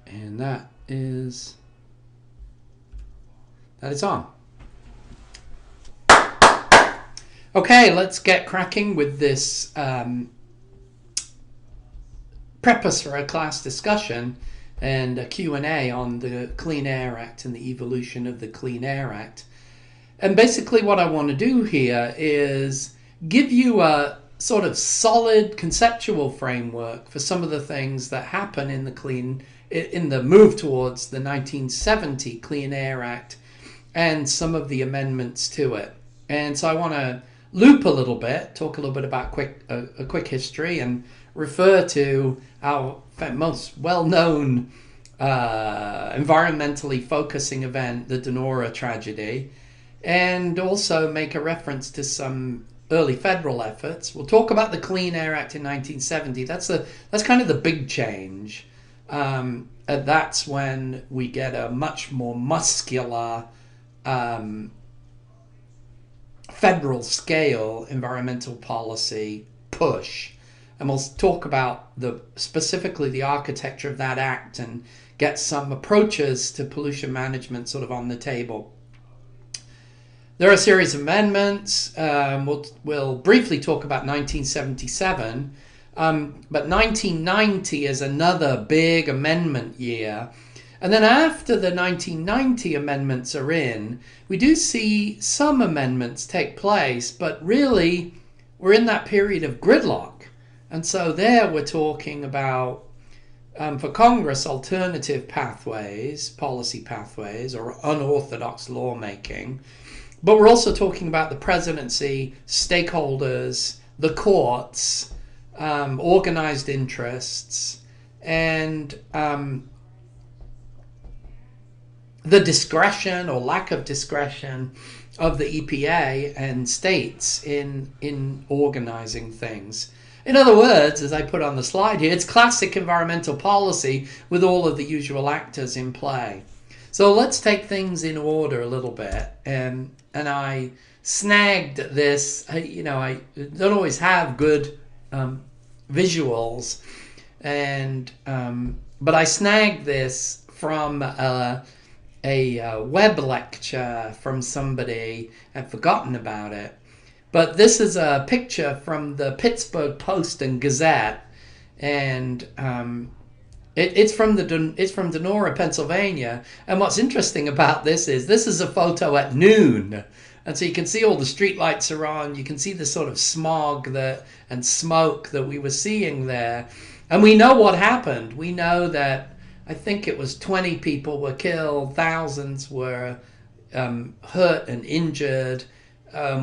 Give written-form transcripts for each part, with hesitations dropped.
And that is on. Okay, let's get cracking with this preface for a class discussion and a Q&A on the Clean Air Act and the evolution of the Clean Air Act. And basically what I want to do here is give you a sort of solid conceptual framework for some of the things that happen in the move towards the 1970 Clean Air Act and some of the amendments to it. And so I want to loop a little bit, talk a little bit about a quick history, and refer to our most well-known environmentally focusing event, the Donora tragedy, and also make a reference to some early federal efforts. We'll talk about the Clean Air Act in 1970. That's kind of the big change. That's when we get a much more muscular federal scale environmental policy push. And we'll talk about specifically the architecture of that act and get some approaches to pollution management sort of on the table. There are a series of amendments. We'll briefly talk about 1977, but 1990 is another big amendment year. And then after the 1990 amendments are in, we do see some amendments take place, but really we're in that period of gridlock. And so there we're talking about, for Congress, alternative pathways, policy pathways, or unorthodox lawmaking. But we're also talking about the presidency, stakeholders, the courts, organized interests, and the discretion or lack of discretion of the EPA and states in organizing things. In other words, as I put on the slide here, it's classic environmental policy with all of the usual actors in play. So let's take things in order a little bit. And I snagged this. I don't always have good visuals, but I snagged this from a web lecture from somebody. I'd forgotten about it. But this is a picture from the Pittsburgh Post and Gazette, and it's from Donora, Pennsylvania. And what's interesting about this is a photo at noon, and so you can see all the street lights are on. You can see the sort of smog and smoke that we were seeing there, and we know what happened. We know that I think it was 20 people were killed, thousands were hurt and injured.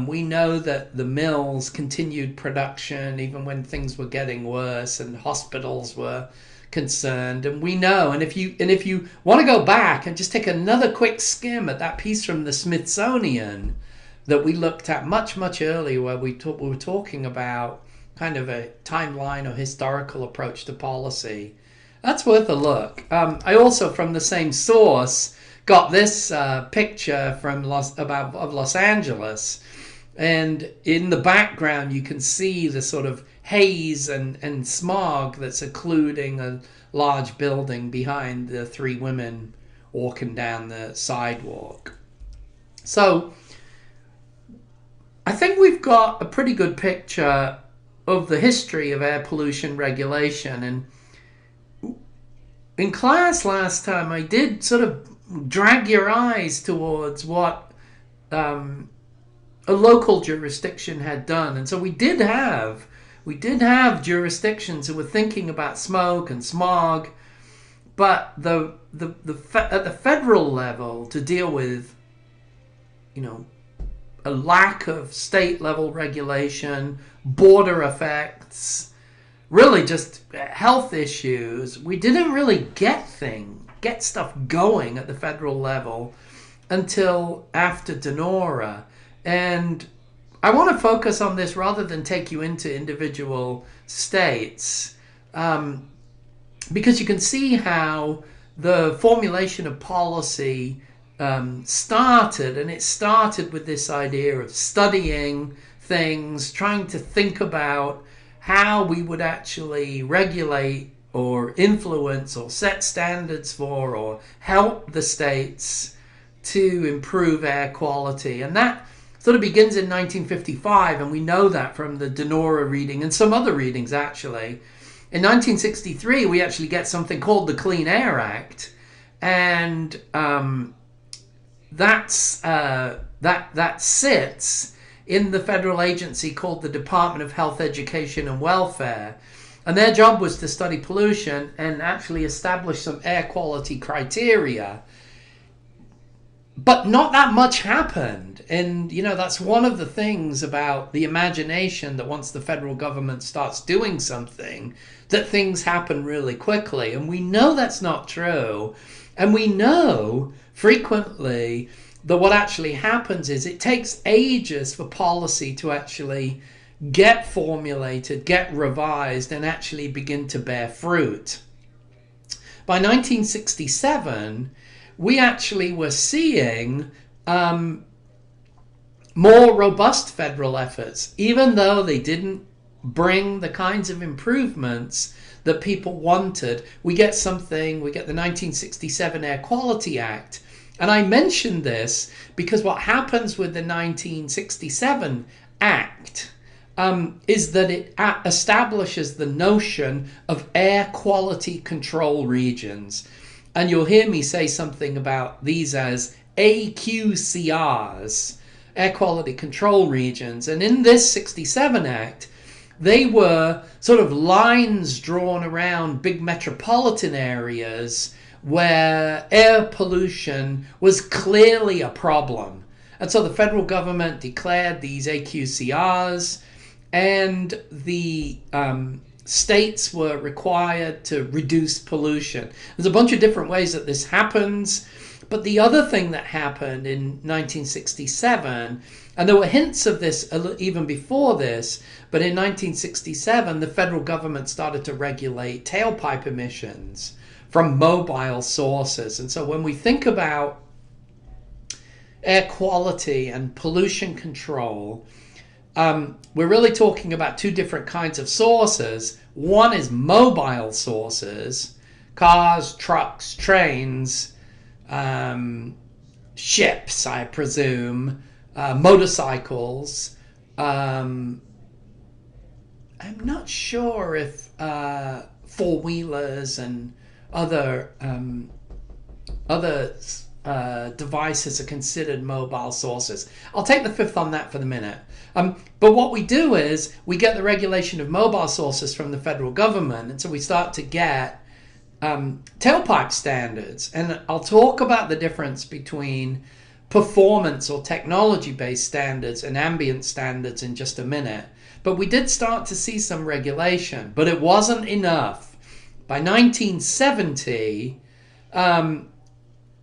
We know that the mills continued production even when things were getting worse and hospitals were concerned. And we know, and if you want to go back and just take another quick skim at that piece from the Smithsonian that we looked at much earlier, where we were talking about kind of a timeline or historical approach to policy, that's worth a look. I also, from the same source, got this picture from Los Angeles, and in the background you can see the sort of haze and smog that's occluding a large building behind the three women walking down the sidewalk. So I think we've got a pretty good picture of the history of air pollution regulation. And in class last time I did sort of drag your eyes towards what a local jurisdiction had done. And so we did have jurisdictions who were thinking about smoke and smog, but at the federal level, to deal with a lack of state level regulation, border effects, really just health issues, we didn't really get stuff going at the federal level until after Donora. And I want to focus on this rather than take you into individual states, because you can see how the formulation of policy started, and it started with this idea of studying things, trying to think about how we would actually regulate or influence or set standards for or help the states to improve air quality. And that sort of begins in 1955, and we know that from the Denora reading and some other readings actually. In 1963, we actually get something called the Clean Air Act, and that sits in the federal agency called the Department of Health, Education and Welfare. And their job was to study pollution and actually establish some air quality criteria. But not that much happened. And, that's one of the things about the imagination, that once the federal government starts doing something, that things happen really quickly. And we know that's not true. And we know frequently that what actually happens is it takes ages for policy to actually get formulated, get revised, and actually begin to bear fruit. By 1967, we actually were seeing more robust federal efforts, even though they didn't bring the kinds of improvements that people wanted. We get the 1967 Air Quality Act. And I mention this because what happens with the 1967 Act is that it establishes the notion of air quality control regions. And you'll hear me say something about these as AQCRs, air quality control regions. And in this 67 Act, they were sort of lines drawn around big metropolitan areas where air pollution was clearly a problem. And so the federal government declared these AQCRs, and the states were required to reduce pollution. There's a bunch of different ways that this happens, but the other thing that happened in 1967, and there were hints of this even before this, but in 1967 the federal government started to regulate tailpipe emissions from mobile sources. And so when we think about air quality and pollution control, we're really talking about two different kinds of sources. One is mobile sources, cars, trucks, trains, ships, I presume, motorcycles. I'm not sure if four-wheelers and other devices are considered mobile sources. I'll take the fifth on that for the minute. But what we do is we get the regulation of mobile sources from the federal government, and so we start to get tailpipe standards. And I'll talk about the difference between performance or technology-based standards and ambient standards in just a minute. But we did start to see some regulation, but it wasn't enough. By 1970,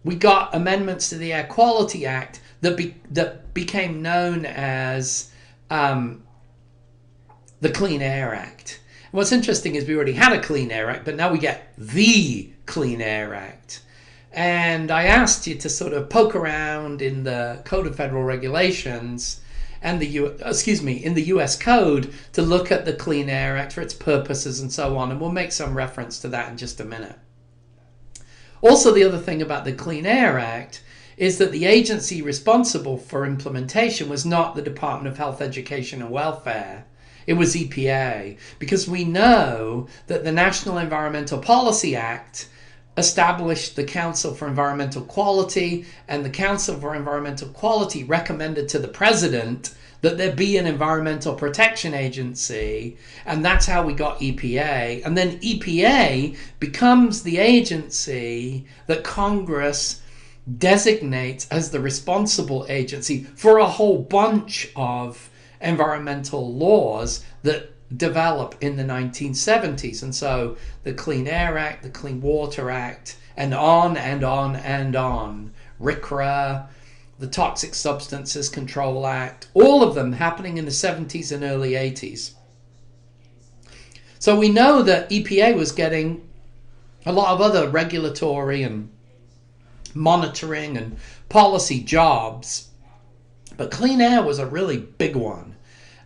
we got amendments to the Air Quality Act that became known as the Clean Air Act. And what's interesting is we already had a Clean Air Act, but now we get the Clean Air Act. And I asked you to sort of poke around in the Code of Federal Regulations and in the US Code to look at the Clean Air Act for its purposes and so on, and we'll make some reference to that in just a minute. Also, the other thing about the Clean Air Act is that the agency responsible for implementation was not the Department of Health, Education and Welfare. It was EPA, because we know that the National Environmental Policy Act established the Council for Environmental Quality, and the Council for Environmental Quality recommended to the President that there be an environmental protection agency, and that's how we got EPA. And then EPA becomes the agency that Congress designates as the responsible agency for a whole bunch of environmental laws that develop in the 1970s. And so the Clean Air Act, the Clean Water Act, and on and on and on. RCRA, the Toxic Substances Control Act, all of them happening in the 70s and early 80s. So we know that EPA was getting a lot of other regulatory and monitoring and policy jobs, but clean air was a really big one.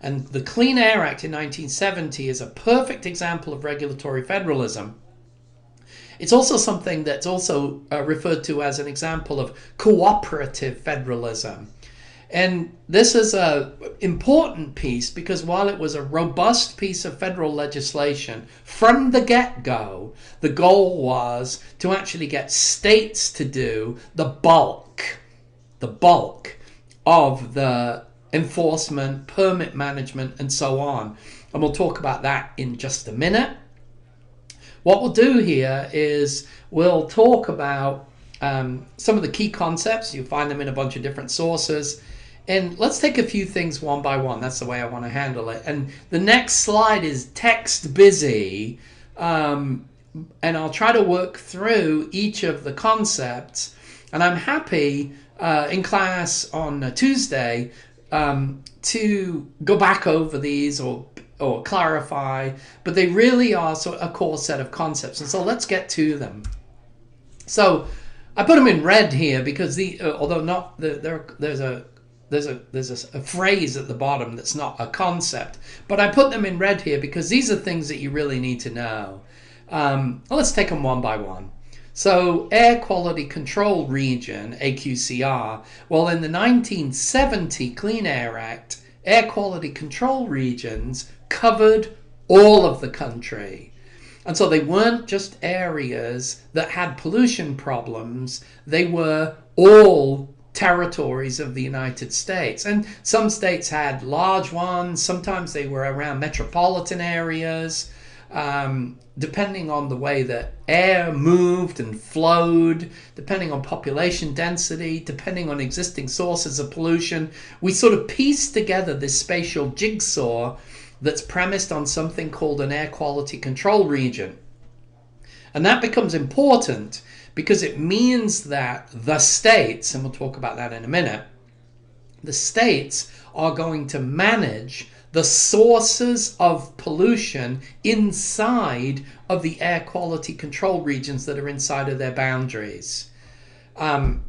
And the Clean Air Act in 1970 is a perfect example of regulatory federalism. It's also something that's also referred to as an example of cooperative federalism. And this is an important piece because while it was a robust piece of federal legislation, from the get-go, the goal was to actually get states to do the bulk of the enforcement, permit management, and so on. And we'll talk about that in just a minute. What we'll do here is we'll talk about some of the key concepts. You'll find them in a bunch of different sources. And let's take a few things one by one. That's the way I want to handle it. And the next slide is text busy. And I'll try to work through each of the concepts. And I'm happy in class on Tuesday to go back over these or clarify, but they really are sort of a core set of concepts. And so let's get to them. So I put them in red here because although not there's a phrase at the bottom that's not a concept, but I put them in red here because these are things that you really need to know. Let's take them one by one. So Air Quality Control Region, AQCR, well, in the 1970 Clean Air Act, air quality control regions covered all of the country. And so they weren't just areas that had pollution problems, they were all territories of the United States. And some states had large ones, sometimes they were around metropolitan areas, depending on the way that air moved and flowed, depending on population density, depending on existing sources of pollution. We sort of piece together this spatial jigsaw that's premised on something called an air quality control region. And that becomes important because it means that the states, and we'll talk about that in a minute, the states are going to manage the sources of pollution inside of the air quality control regions that are inside of their boundaries. And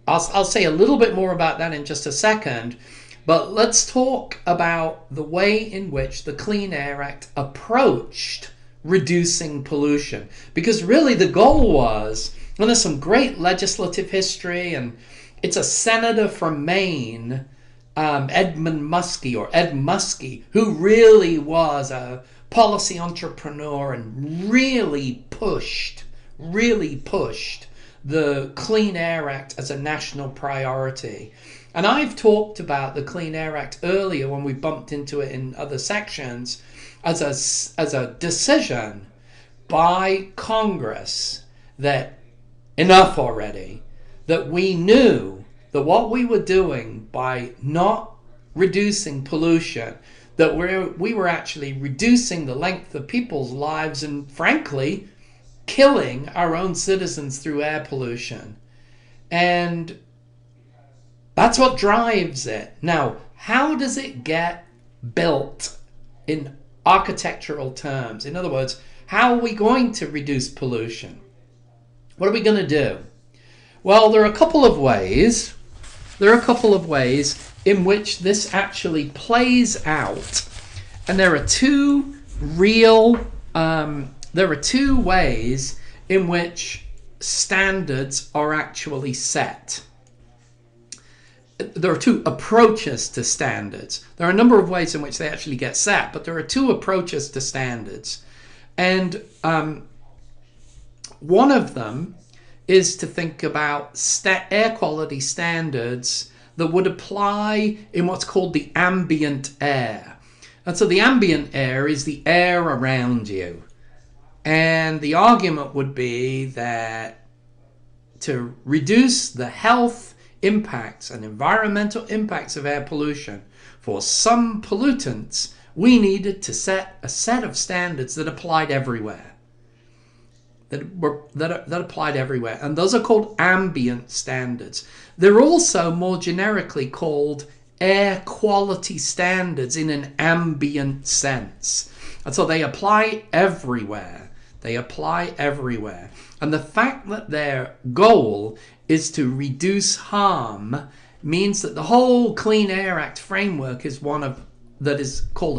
I'll say a little bit more about that in just a second, but let's talk about the way in which the Clean Air Act approached reducing pollution. Because really the goal was, and there's some great legislative history, and it's a senator from Maine, Ed Muskie, who really was a policy entrepreneur and really pushed the Clean Air Act as a national priority. And I've talked about the Clean Air Act earlier when we bumped into it in other sections as a decision by Congress that enough already, that we knew that what we were doing by not reducing pollution, that we were actually reducing the length of people's lives and frankly killing our own citizens through air pollution. And that's what drives it. Now, how does it get built in architectural terms? In other words, how are we going to reduce pollution? What are we going to do? Well, there are a couple of ways. There are a couple of ways in which this actually plays out. And there are two ways in which standards are actually set. There are two approaches to standards. There are a number of ways in which they actually get set, but there are two approaches to standards. And one of them is to think about air quality standards that would apply in what's called the ambient air. And so the ambient air is the air around you. And the argument would be that to reduce the health impacts and environmental impacts of air pollution for some pollutants, we needed to set a set of standards that applied everywhere. That applied everywhere. And those are called ambient standards. They're also more generically called air quality standards in an ambient sense. And so they apply everywhere. They apply everywhere. And the fact that their goal is to reduce harm means that the whole Clean Air Act framework is one that is called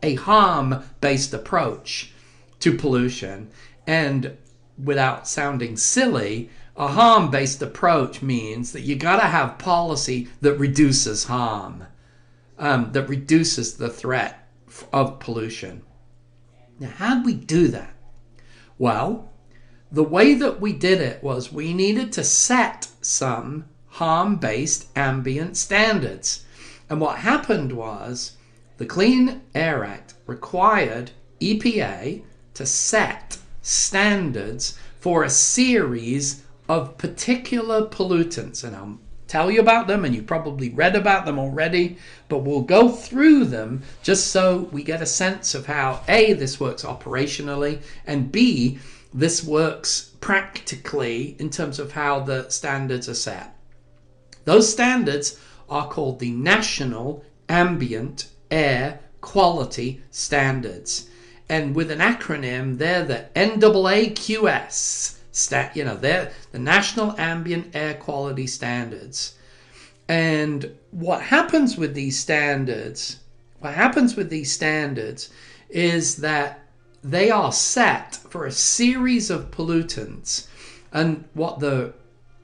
a harm-based approach. to pollution. And without sounding silly, a harm-based approach means that you got to have policy that reduces harm, that reduces the threat of pollution. Now, how do we do that? Well, the way that we did it was we needed to set some harm-based ambient standards. And what happened was the Clean Air Act required EPA to set standards for a series of particular pollutants. And I'll tell you about them, and you probably read about them already, but we'll go through them just so we get a sense of how A, this works operationally, and B, this works practically in terms of how the standards are set. Those standards are called the National Ambient Air Quality Standards. And with an acronym, they're the NAAQS. They're the National Ambient Air Quality Standards. And what happens with these standards is that they are set for a series of pollutants. And what the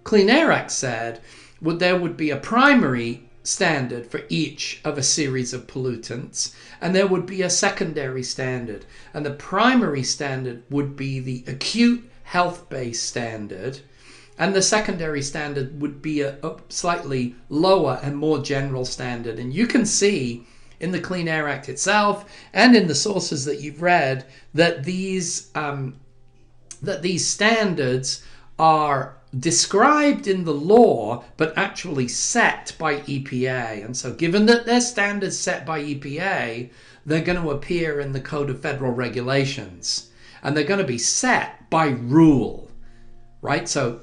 Clean Air Act said, there would be a primary standard for each of a series of pollutants, and there would be a secondary standard. And the primary standard would be the acute health-based standard, and the secondary standard would be a slightly lower and more general standard. And you can see in the Clean Air Act itself and in the sources that you've read that these standards are described in the law but actually set by EPA. And so given that they're standards set by EPA, they're going to appear in the Code of Federal Regulations, and they're going to be set by rule, right? So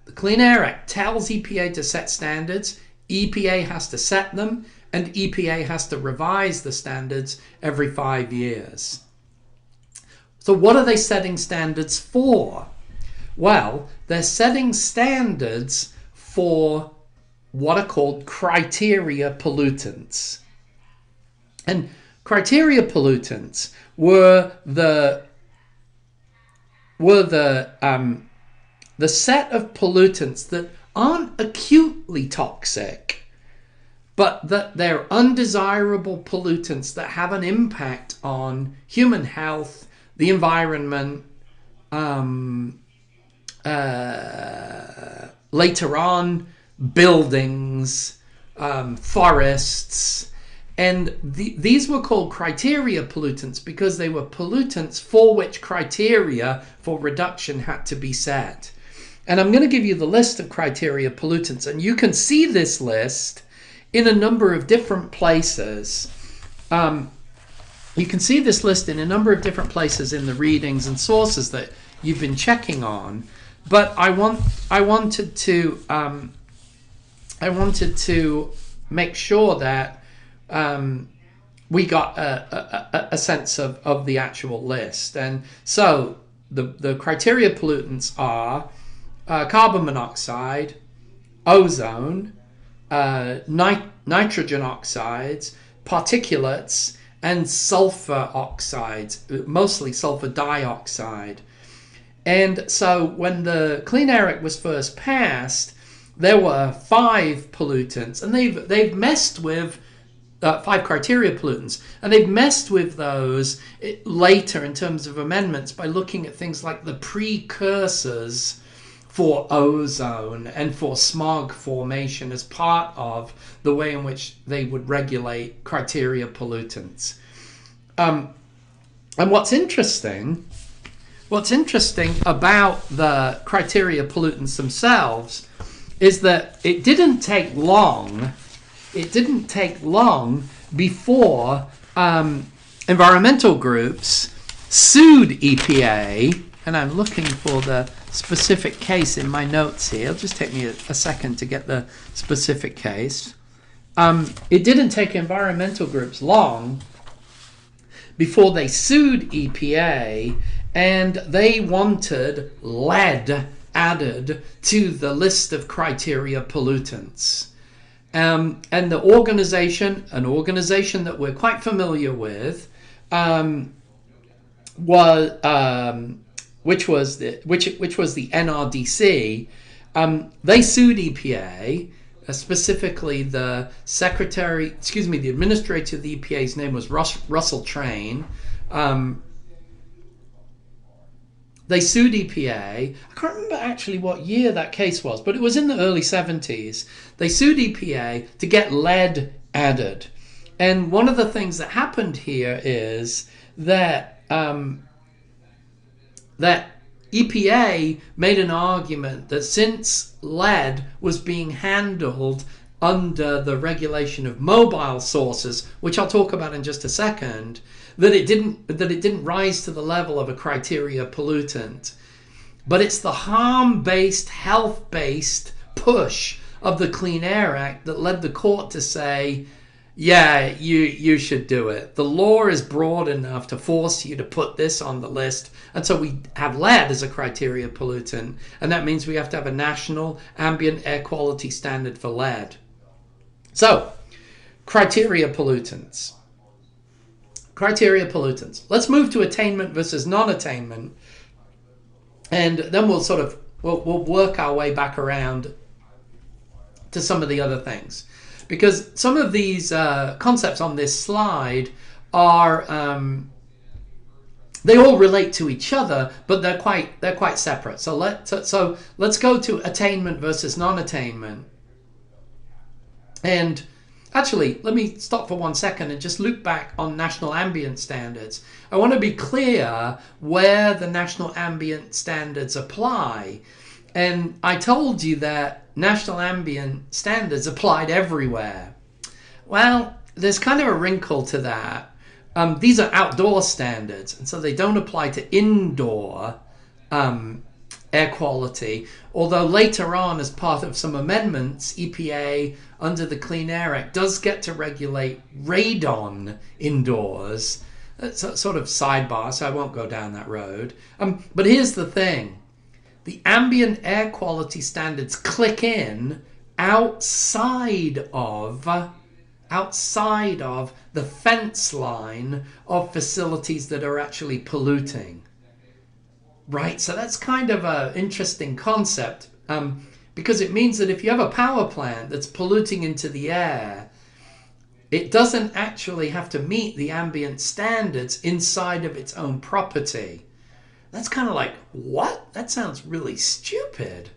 the Clean Air Act tells EPA to set standards, EPA has to set them, and EPA has to revise the standards every 5 years. So what are they setting standards for? Well, they're setting standards for what are called criteria pollutants. And criteria pollutants were the set of pollutants that aren't acutely toxic, but that they're undesirable pollutants that have an impact on human health, the environment, later on, buildings, forests. And these were called criteria pollutants because they were pollutants for which criteria for reduction had to be set. And I'm going to give you the list of criteria pollutants, and you can see this list in a number of different places. You can see this list in a number of different places in the readings and sources that you've been checking on. But I wanted to make sure that we got a sense of the actual list. And so the criteria pollutants are carbon monoxide, ozone, nitrogen oxides, particulates, and sulfur oxides, mostly sulfur dioxide. And so when the Clean Air Act was first passed, there were 5 pollutants, and they've messed with 5 criteria pollutants, and they've messed with those later in terms of amendments by looking at things like the precursors for ozone and for smog formation as part of the way in which they would regulate criteria pollutants. And what's interesting about the criteria pollutants themselves is that it didn't take long before environmental groups sued EPA, and I'm looking for the specific case in my notes here. It'll just take me a second to get the specific case. It didn't take environmental groups long before they sued EPA, and they wanted lead added to the list of criteria pollutants. And the organization, an organization that we're quite familiar with, was which was the NRDC. They sued EPA. Specifically, the the administrator of the EPA's name was Russell Train. They sued EPA. I can't remember actually what year that case was, but it was in the early 70s. They sued EPA to get lead added. And one of the things that happened here is that that EPA made an argument that since lead was being handled under the regulation of mobile sources, which I'll talk about in just a second, that it didn't rise to the level of a criteria pollutant. But it's the harm-based, health-based push of the Clean Air Act that led the court to say, yeah, you should do it. The law is broad enough to force you to put this on the list. And so we have lead as a criteria pollutant. And that means we have to have a national ambient air quality standard for lead. So, criteria pollutants. Criteria pollutants. Let's move to attainment versus non-attainment. And then we'll work our way back around to some of the other things. Because some of these concepts on this slide are they all relate to each other, but they're quite separate. So let's go to attainment versus non-attainment. And actually, let me stop for 1 second and just loop back on national ambient standards. I want to be clear where the national ambient standards apply. And I told you that national ambient standards applied everywhere. Well, there's kind of a wrinkle to that. These are outdoor standards, and so they don't apply to indoor air quality. Although later on, as part of some amendments, EPA under the Clean Air Act does get to regulate radon indoors. That's a sort of sidebar, so I won't go down that road. But here's the thing. The ambient air quality standards click in outside of the fence line of facilities that are actually polluting. Right, so that's kind of an interesting concept because it means that if you have a power plant that's polluting into the air, it doesn't actually have to meet the ambient standards inside of its own property. That's kind of like, what? That sounds really stupid.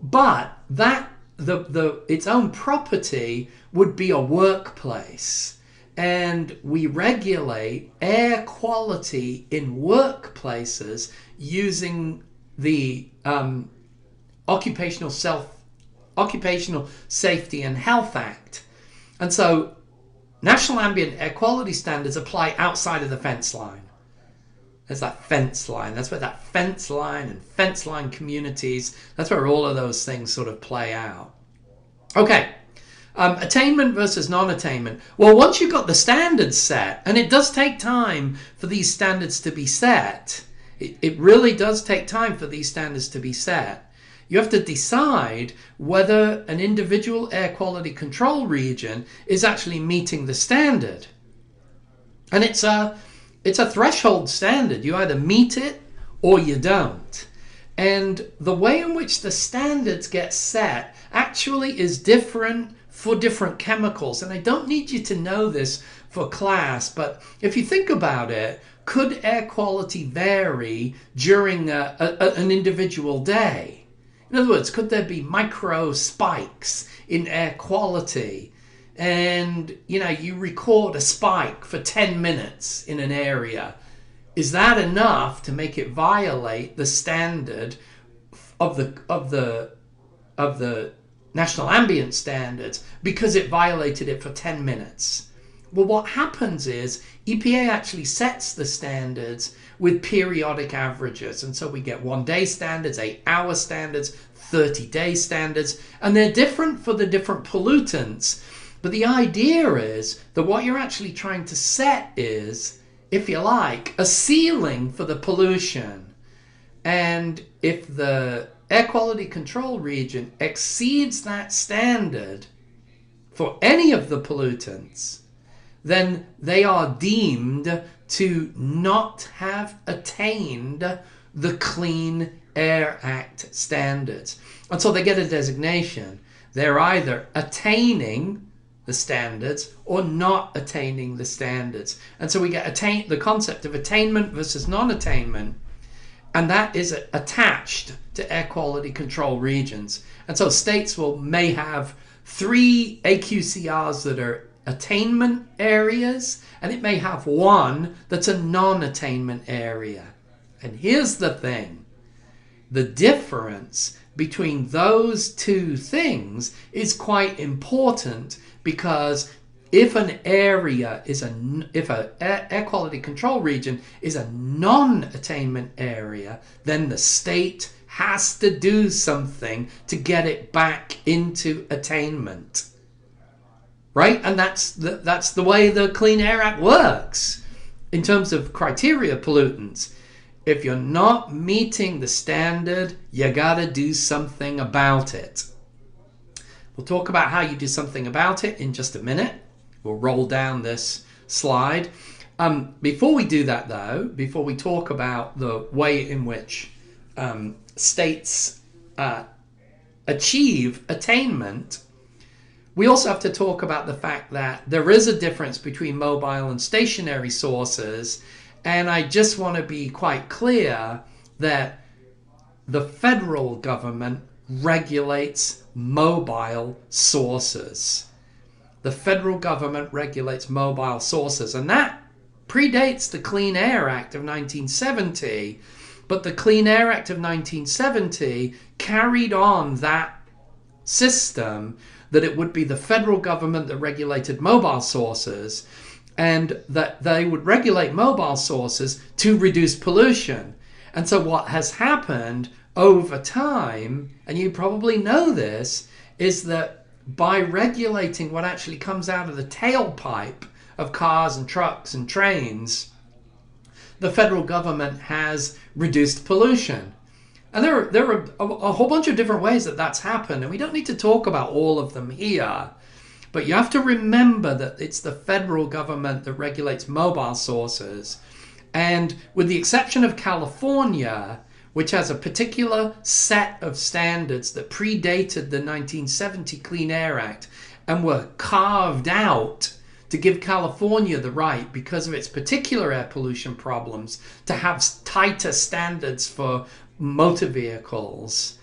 But its own property would be a workplace. And we regulate air quality in workplaces using the Occupational Safety and Health Act. And so national ambient air quality standards apply outside of the fence line. There's that fence line. That's where that fence line and fence line communities, that's where all of those things sort of play out. Okay. Attainment versus non-attainment. Well, once you've got the standards set, and it does take time for these standards to be set, it really does take time for these standards to be set. You have to decide whether an individual air quality control region is actually meeting the standard. And it's a threshold standard. You either meet it or you don't. And the way in which the standards get set actually is different for different chemicals. And I don't need you to know this for class, but if you think about it, could air quality vary during an individual day? In other words, could there be micro spikes in air quality? And, you record a spike for 10 minutes in an area. Is that enough to make it violate the standard of the national ambient standards because it violated it for 10 minutes? Well, what happens is EPA actually sets the standards with periodic averages. And so we get 1-day standards, 8-hour standards, 30-day standards, and they're different for the different pollutants. But the idea is that what you're actually trying to set is, if you like, a ceiling for the pollution. And if the air quality control region exceeds that standard for any of the pollutants, then they are deemed to not have attained the Clean Air Act standards. And so they get a designation. They're either attaining the standards or not attaining the standards. And so we get the concept of attainment versus non-attainment, and that is attached to air quality control regions. And so states may have 3 AQCRs that are attainment areas, and it may have 1 that's a non-attainment area. And here's the thing. The difference between those 2 things is quite important, because if an area is if an air quality control region is a non-attainment area, then the state has to do something to get it back into attainment. Right? And that's the way the Clean Air Act works in terms of criteria pollutants. If you're not meeting the standard, you gotta do something about it. We'll talk about how you do something about it in just a minute. We'll roll down this slide. Before we do that though, before we talk about the way in which states achieve attainment, we also have to talk about the fact that there is a difference between mobile and stationary sources. And I just want to be quite clear that the federal government regulates mobile sources. The federal government regulates mobile sources, and that predates the Clean Air Act of 1970. But the Clean Air Act of 1970 carried on that system, that it would be the federal government that regulated mobile sources, and that they would regulate mobile sources to reduce pollution. And so what has happened over time, and you probably know this, is that by regulating what actually comes out of the tailpipe of cars and trucks and trains, the federal government has reduced pollution. And there are a whole bunch of different ways that that's happened, and we don't need to talk about all of them here. But you have to remember that it's the federal government that regulates mobile sources. And with the exception of California, which has a particular set of standards that predated the 1970 Clean Air Act and were carved out to give California the right, because of its particular air pollution problems, to have tighter standards for motor vehicles.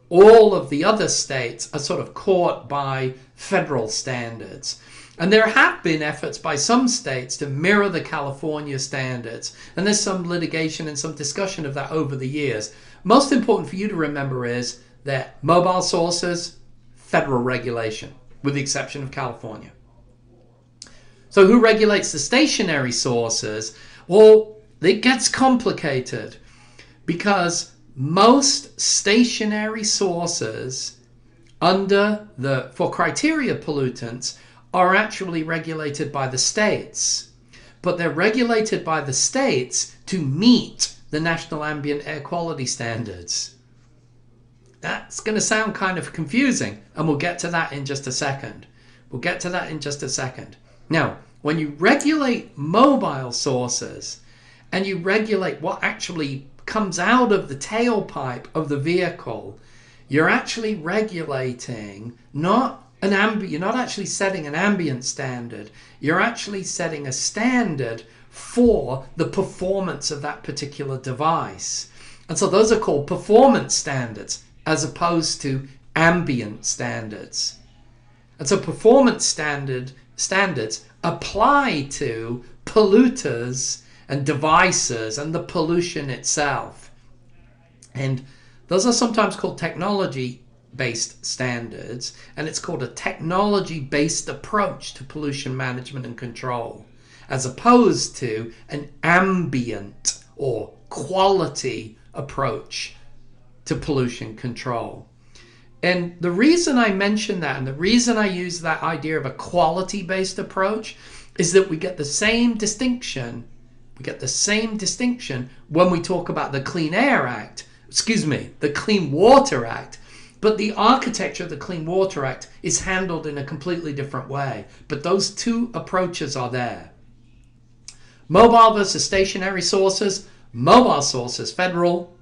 All of the other states are sort of caught by federal standards. And there have been efforts by some states to mirror the California standards. And there's some litigation and some discussion of that over the years. Most important for you to remember is that mobile sources, federal regulation, with the exception of California. So who regulates the stationary sources? Well, it gets complicated, because most stationary sources for criteria pollutants are actually regulated by the states, but they're regulated by the states to meet the National Ambient Air Quality Standards. That's going to sound kind of confusing, and we'll get to that in just a second. Now, when you regulate mobile sources and you regulate what actually comes out of the tailpipe of the vehicle, you're actually regulating you're not actually setting an ambient standard. You're actually setting a standard for the performance of that particular device. And so those are called performance standards as opposed to ambient standards. And so performance standards apply to polluters and devices and the pollution itself. And those are sometimes called technology-based standards, and it's called a technology-based approach to pollution management and control, as opposed to an ambient or quality approach to pollution control. And the reason I mention that, and the reason I use that idea of a quality-based approach, is that we get the same distinction. When we talk about the Clean Water Act, but the architecture of the Clean Water Act is handled in a completely different way. But those two approaches are there. Mobile versus stationary sources. Mobile sources, federal,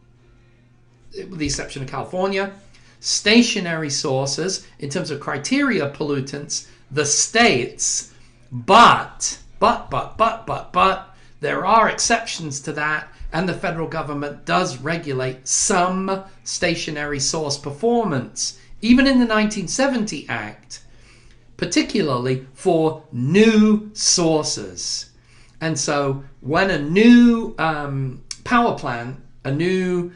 with the exception of California. Stationary sources, in terms of criteria pollutants, the states. But, there are exceptions to that, and the federal government does regulate some stationary source performance, even in the 1970 Act, particularly for new sources. And so when a new power plant, a new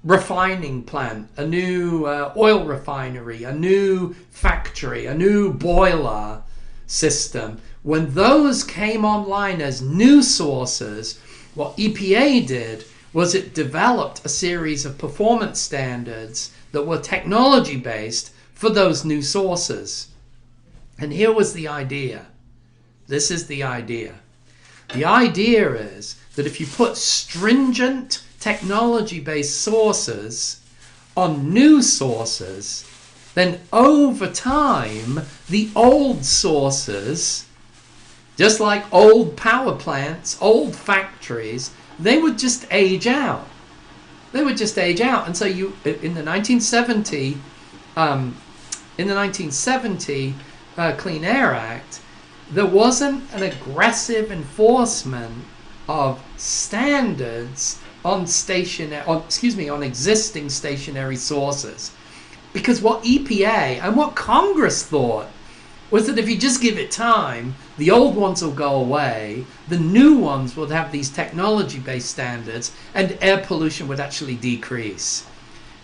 refining plant, a new oil refinery, a new factory, a new boiler system, when those came online as new sources, what EPA did was it developed a series of performance standards that were technology based for those new sources. And here was the idea. This is the idea. The idea is that if you put stringent technology-based sources on new sources, then over time, the old sources, just like old power plants, old factories, they would just age out. They would just age out. And so you, in the 1970 Clean Air Act, there wasn't an aggressive enforcement of standards on existing stationary sources. Because what EPA and what Congress thought was that if you just give it time, the old ones will go away, the new ones will have these technology-based standards, and air pollution would actually decrease.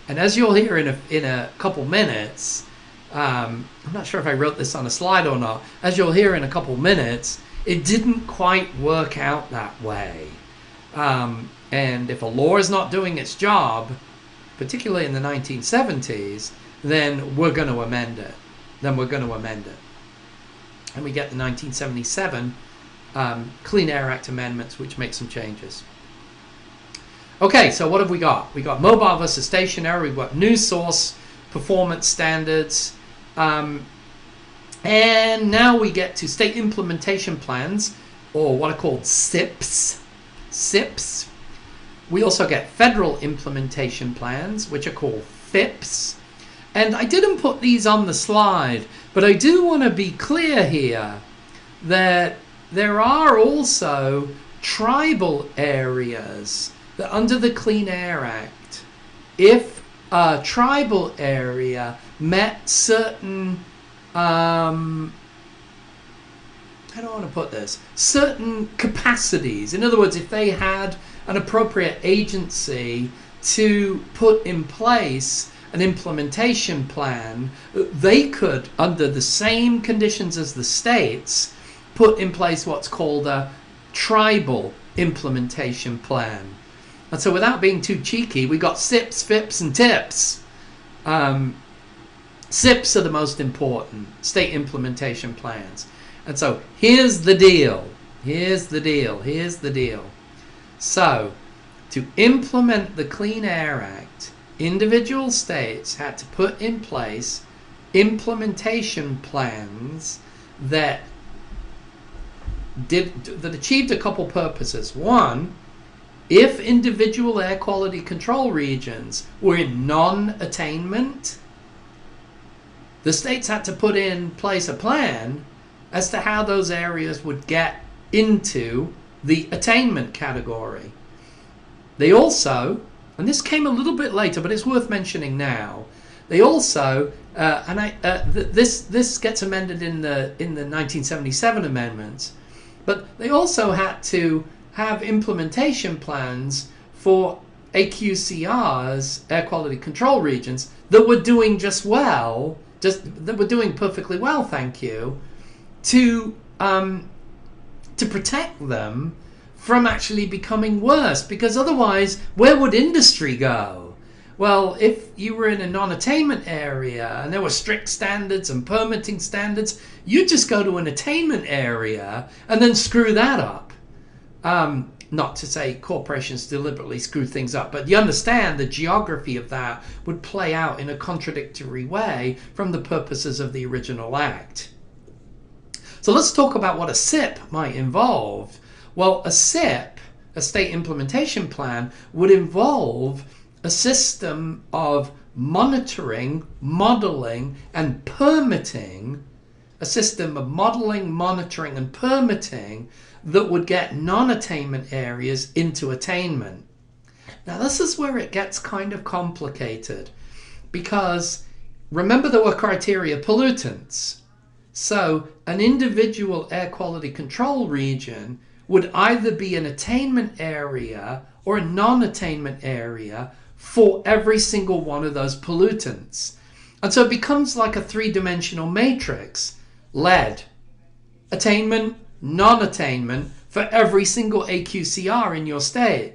And as you'll hear in a couple minutes, I'm not sure if I wrote this on a slide or not, as you'll hear in a couple minutes, it didn't quite work out that way. And if a law is not doing its job, particularly in the 1970s, then we're going to amend it. And we get the 1977 Clean Air Act amendments, which make some changes. Okay, so what have we got? We got mobile versus stationary. We've got new source performance standards. And now we get to state implementation plans, or what are called SIPs. SIPs. We also get federal implementation plans, which are called FIPs. And I didn't put these on the slide, but I do want to be clear here that there are also tribal areas that under the Clean Air Act, if a tribal area met certain, how do I want to put this? Certain capacities. In other words, if they had an appropriate agency to put in place an implementation plan, they could, under the same conditions as the states, put in place what's called a tribal implementation plan. And so without being too cheeky, we got SIPs, FIPs, and TIPs. SIPs are the most important, state implementation plans. And so here's the deal. Here's the deal. Here's the deal. So to implement the Clean Air Act, individual states had to put in place implementation plans that achieved a couple purposes. One, if individual air quality control regions were in non-attainment, the states had to put in place a plan as to how those areas would get into the attainment category. They also, and this came a little bit later, but it's worth mentioning now, they also, this gets amended in the 1977 amendments, but they also had to have implementation plans for AQCRs, air quality control regions, that were doing just well, that were doing perfectly well, thank you, to protect them from actually becoming worse, because otherwise, where would industry go? Well, if you were in a non-attainment area and there were strict standards and permitting standards, you'd just go to an attainment area and then screw that up. Not to say corporations deliberately screw things up, but you understand the geography of that would play out in a contradictory way from the purposes of the original act. So let's talk about what a SIP might involve. Well, a SIP, a state implementation plan, would involve a system of monitoring, modeling, and permitting, a system of modeling, monitoring, and permitting that would get non-attainment areas into attainment. Now, this is where it gets kind of complicated, because remember there were criteria pollutants. So an individual air quality control region would either be an attainment area or a non-attainment area for every single one of those pollutants. And so it becomes like a three-dimensional matrix. Lead, attainment, non-attainment for every single AQCR in your state.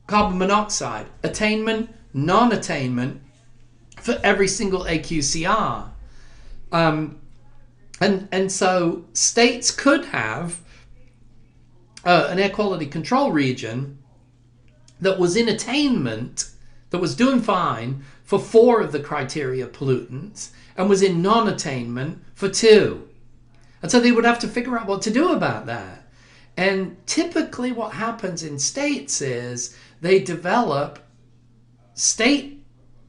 Carbon monoxide, attainment, non-attainment for every single AQCR. And so states could have an air quality control region that was in attainment, that was doing fine for 4 of the criteria pollutants, and was in non-attainment for 2. And so they would have to figure out what to do about that. And typically what happens in states is they develop state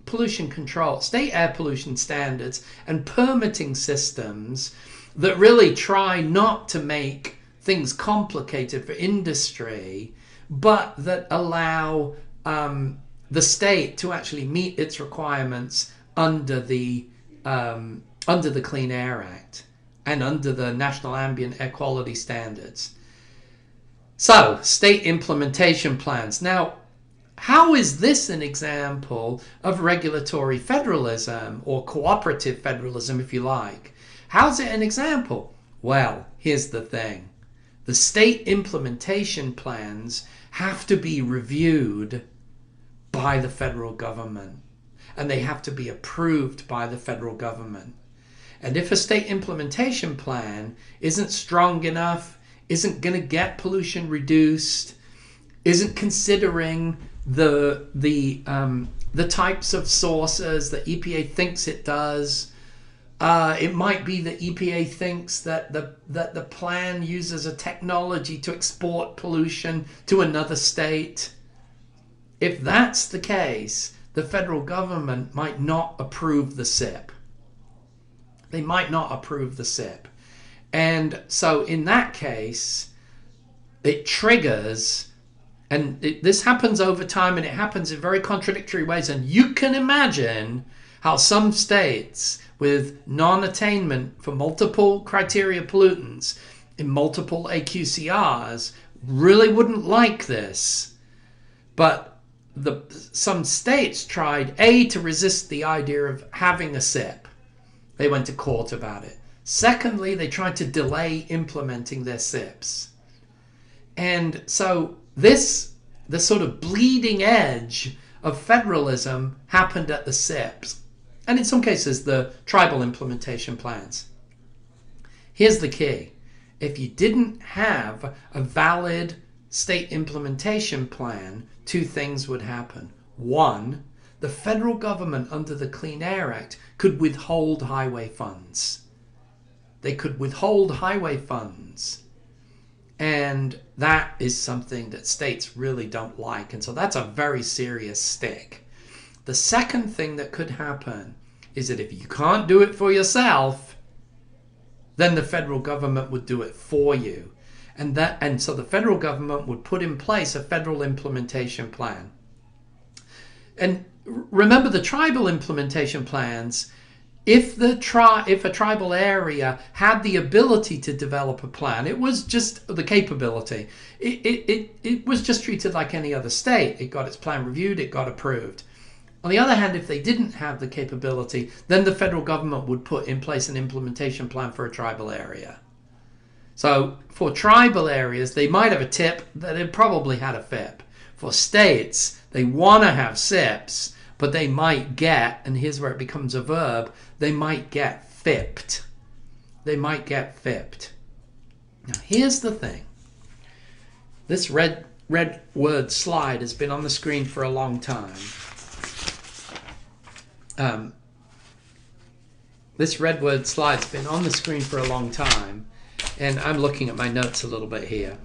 pollution control, state air pollution standards and permitting systems that really try not to make things complicated for industry, but that allow the state to actually meet its requirements under the Clean Air Act and under the National Ambient Air Quality Standards. So, state implementation plans. Now, how is this an example of regulatory federalism, or cooperative federalism, if you like? How's it an example? Well, here's the thing. The state implementation plans have to be reviewed by the federal government, and they have to be approved by the federal government. And if a state implementation plan isn't strong enough, isn't going to get pollution reduced, isn't considering the types of sources that EPA thinks it does, it might be that EPA thinks that the plan uses a technology to export pollution to another state. If that's the case, the federal government might not approve the SIP. They might not approve the SIP. And so in that case, it triggers, and this happens over time, and it happens in very contradictory ways. And you can imagine how some states with non-attainment for multiple criteria pollutants in multiple AQCRs really wouldn't like this. But some states tried, A, to resist the idea of having a SIP. They went to court about it. Secondly, they tried to delay implementing their SIPs. And so the sort of bleeding edge of federalism happened at the SIPs. And in some cases, the tribal implementation plans. Here's the key. If you didn't have a valid state implementation plan, 2 things would happen. 1, the federal government under the Clean Air Act could withhold highway funds. They could withhold highway funds. And that is something that states really don't like. And so that's a very serious stick. The second thing that could happen is that if you can't do it for yourself, then the federal government would do it for you. And so the federal government would put in place a federal implementation plan. And remember, the tribal implementation plans, if a tribal area had the ability to develop a plan, it was just the capability. It was just treated like any other state. It got its plan reviewed, it got approved. On the other hand, if they didn't have the capability, then the federal government would put in place an implementation plan for a tribal area. So for tribal areas, they might have a TIP that it probably had a FIP. For states, they want to have SIPs, but they might get, and here's where it becomes a verb, they might get FIP'd. They might get FIP'd. Now here's the thing. This red word slide has been on the screen for a long time. This red word slide's been on the screen for a long time, and I'm looking at my notes a little bit here.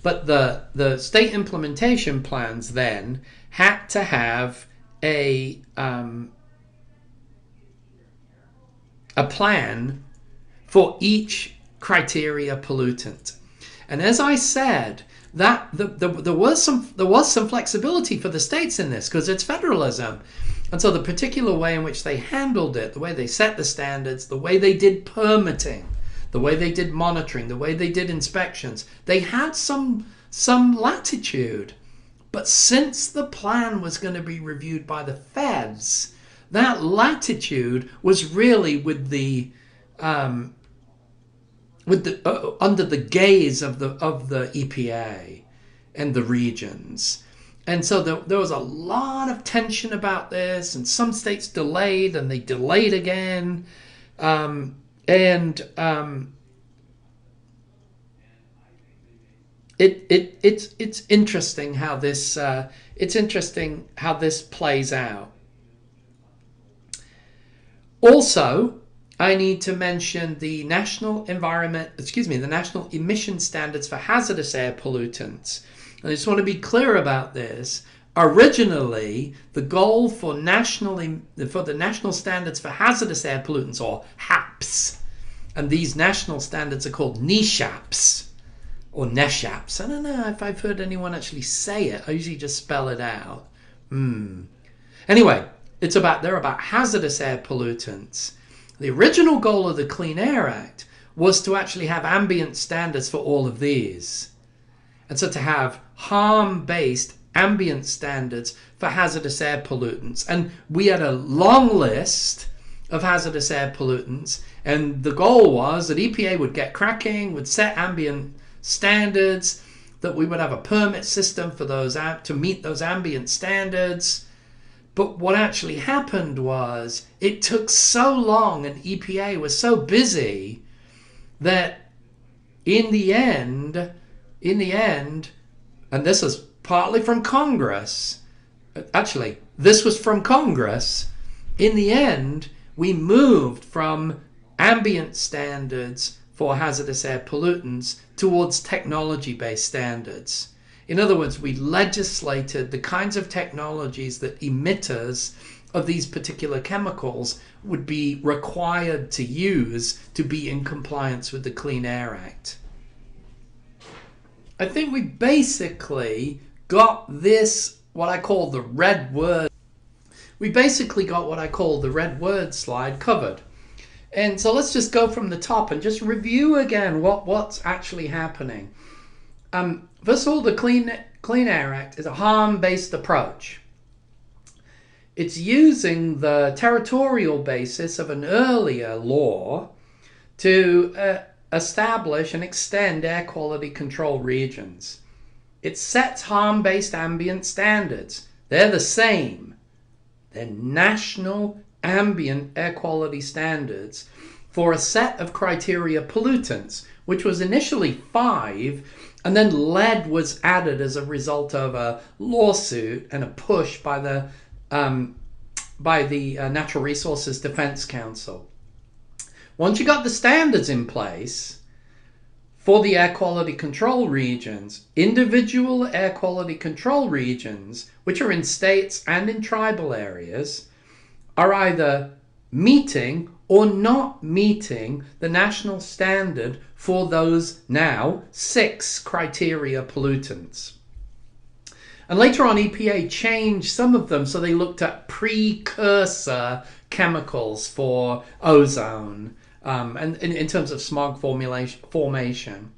But the state implementation plans then had to have a plan for each criteria pollutant. And as I said, that there was some flexibility for the states in this because it's federalism. And so the particular way in which they handled it, the way they set the standards, the way they did permitting, the way they did monitoring, the way they did inspections, they had some latitude. But since the plan was going to be reviewed by the feds, that latitude was really with the under the gaze of the EPA and the regions. And so there was a lot of tension about this, and some states delayed, and they delayed again. It's interesting how this plays out. Also, I need to mention the national emission standards for hazardous air pollutants. And I just want to be clear about this. Originally, the goal for the national standards for hazardous air pollutants, or HAPs, and these national standards are called NESHAPs or NESHAPs. I don't know if I've heard anyone actually say it. I usually just spell it out. Anyway, they're about hazardous air pollutants. The original goal of the Clean Air Act was to actually have ambient standards for all of these. And so to have harm-based ambient standards for hazardous air pollutants. And we had a long list of hazardous air pollutants, and the goal was that EPA would get cracking, would set ambient standards, that we would have a permit system for those to meet those ambient standards. But what actually happened was it took so long and EPA was so busy that in the end, and this was partly from Congress, actually, this was from Congress, in the end, we moved from ambient standards for hazardous air pollutants towards technology-based standards. In other words, we legislated the kinds of technologies that emitters of these particular chemicals would be required to use to be in compliance with the Clean Air Act. I think we basically got this, what I call the red word. We basically got what I call the red word slide covered. And so let's just go from the top and just review again what's actually happening. First of all, the Clean Air Act is a harm-based approach. It's using the territorial basis of an earlier law to establish and extend air quality control regions. It sets harm-based ambient standards. They're the same. They're national ambient air quality standards for a set of criteria pollutants, which was initially 5, and then lead was added as a result of a lawsuit and a push by the Natural Resources Defense Council. Once you got the standards in place for the air quality control regions, individual air quality control regions, which are in states and in tribal areas, are either meeting or not meeting the national standard for those now 6 criteria pollutants. And later on, EPA changed some of them, so they looked at precursor chemicals for ozone and in terms of smog formation.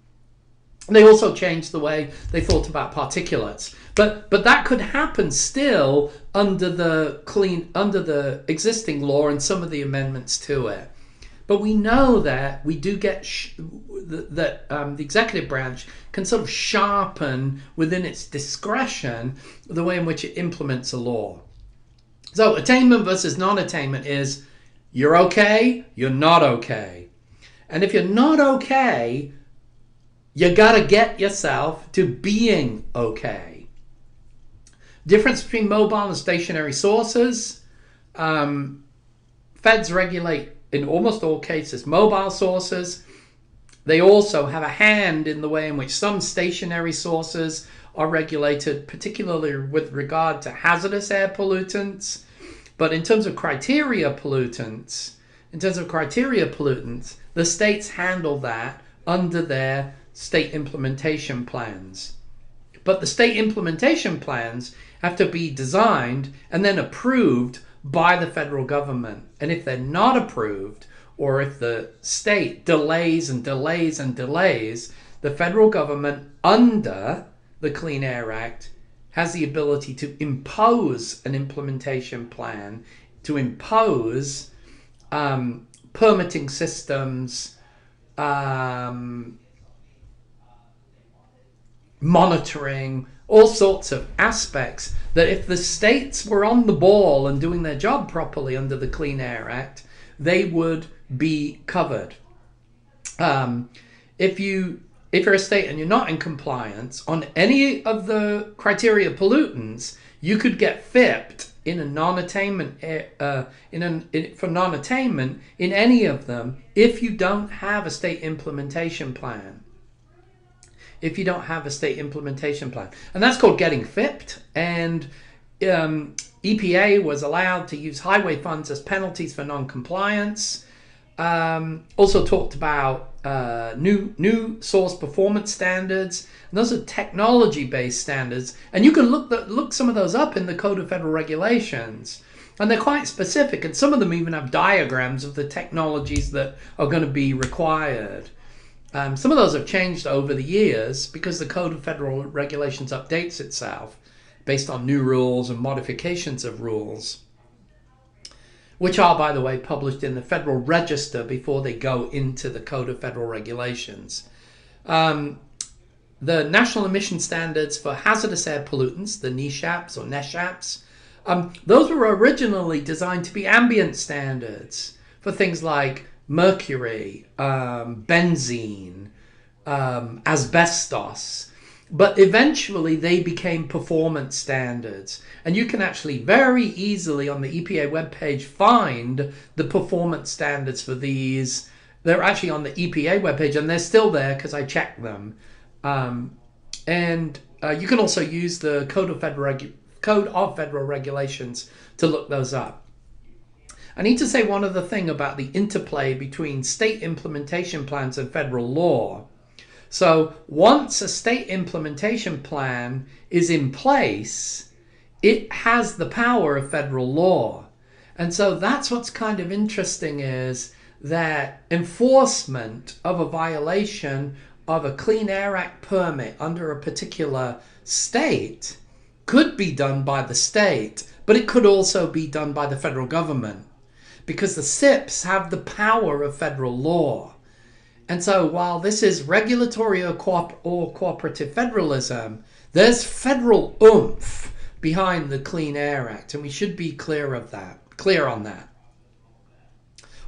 They also changed the way they thought about particulates. But that could happen still under the existing law and some of the amendments to it. But we know that we do get the executive branch can sort of sharpen within its discretion the way in which it implements a law. So attainment versus non-attainment is you're okay, you're not okay. And if you're not okay, you gotta get yourself to being okay. Difference between mobile and stationary sources. Feds regulate, in almost all cases, mobile sources. They also have a hand in the way in which some stationary sources are regulated, particularly with regard to hazardous air pollutants. But in terms of criteria pollutants, the states handle that under their state implementation plans. But the state implementation plans have to be designed and then approved by the federal government. And if they're not approved, or if the state delays and delays and delays, the federal government, under the Clean Air Act, has the ability to impose an implementation plan, to impose permitting systems, monitoring, all sorts of aspects that if the states were on the ball and doing their job properly under the Clean Air Act, they would be covered. If you're a state and you're not in compliance on any of the criteria pollutants, you could get FIP'd in a non-attainment for non-attainment in any of them if you don't have a state implementation plan. And that's called getting FIP'd. And EPA was allowed to use highway funds as penalties for non-compliance. Also talked about new source performance standards. And those are technology-based standards. And you can look some of those up in the Code of Federal Regulations. And they're quite specific. And some of them even have diagrams of the technologies that are going to be required. Some of those have changed over the years because the Code of Federal Regulations updates itself based on new rules and modifications of rules, which are, by the way, published in the Federal Register before they go into the Code of Federal Regulations. The National Emission Standards for Hazardous Air Pollutants, the NESHAPs or NESHAPs, those were originally designed to be ambient standards for things like mercury, benzene, asbestos. But eventually they became performance standards. And you can actually very easily on the EPA webpage find the performance standards for these. They're actually on the EPA webpage and they're still there because I checked them. You can also use the Code of Federal Regulations to look those up. I need to say one other thing about the interplay between state implementation plans and federal law. So once a state implementation plan is in place, it has the power of federal law. And so that's what's kind of interesting, is that enforcement of a violation of a Clean Air Act permit under a particular state could be done by the state, but it could also be done by the federal government, because the SIPs have the power of federal law. And so while this is regulatory or cooperative federalism, there's federal oomph behind the Clean Air Act, and we should be clear on that.